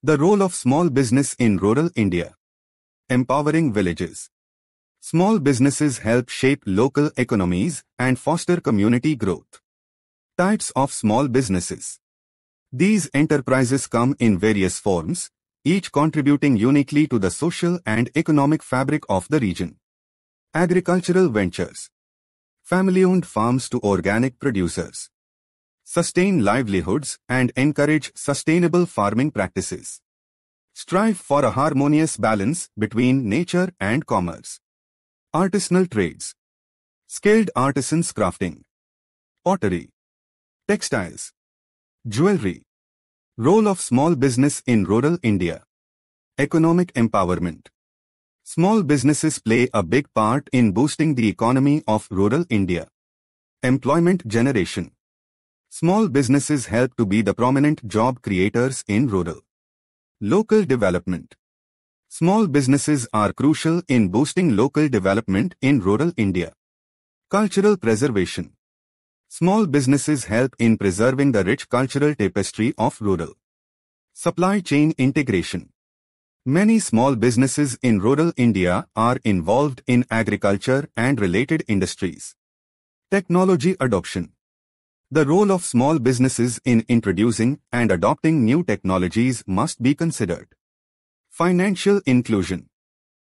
The role of small business in rural India. Empowering villages. Small businesses help shape local economies and foster community growth. Types of small businesses. These enterprises come in various forms, each contributing uniquely to the social and economic fabric of the region. Agricultural ventures. Family-owned farms to organic producers. Sustain livelihoods and encourage sustainable farming practices. Strive for a harmonious balance between nature and commerce. Artisanal trades. Skilled artisans crafting. Pottery. Textiles. Jewelry. Role of small business in rural India. Economic empowerment. Small businesses play a big part in boosting the economy of rural India. Employment generation. Small businesses help to be the prominent job creators in rural. Local development. Small businesses are crucial in boosting local development in rural India. Cultural preservation. Small businesses help in preserving the rich cultural tapestry of rural. Supply chain integration. Many small businesses in rural India are involved in agriculture and related industries. Technology adoption. The role of small businesses in introducing and adopting new technologies must be considered. Financial inclusion.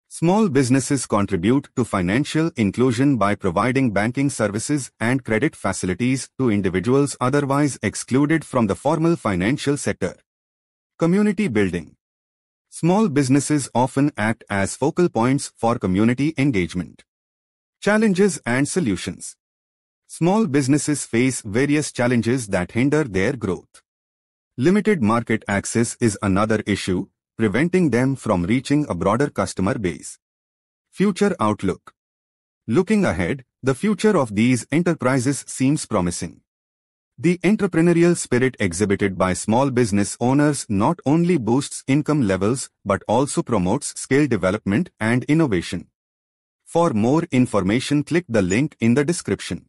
Small businesses contribute to financial inclusion by providing banking services and credit facilities to individuals otherwise excluded from the formal financial sector. Community building. Small businesses often act as focal points for community engagement. Challenges and solutions. Small businesses face various challenges that hinder their growth. Limited market access is another issue, preventing them from reaching a broader customer base. Future outlook. Looking ahead, the future of these enterprises seems promising. The entrepreneurial spirit exhibited by small business owners not only boosts income levels but also promotes skill development and innovation. For more information, click the link in the description.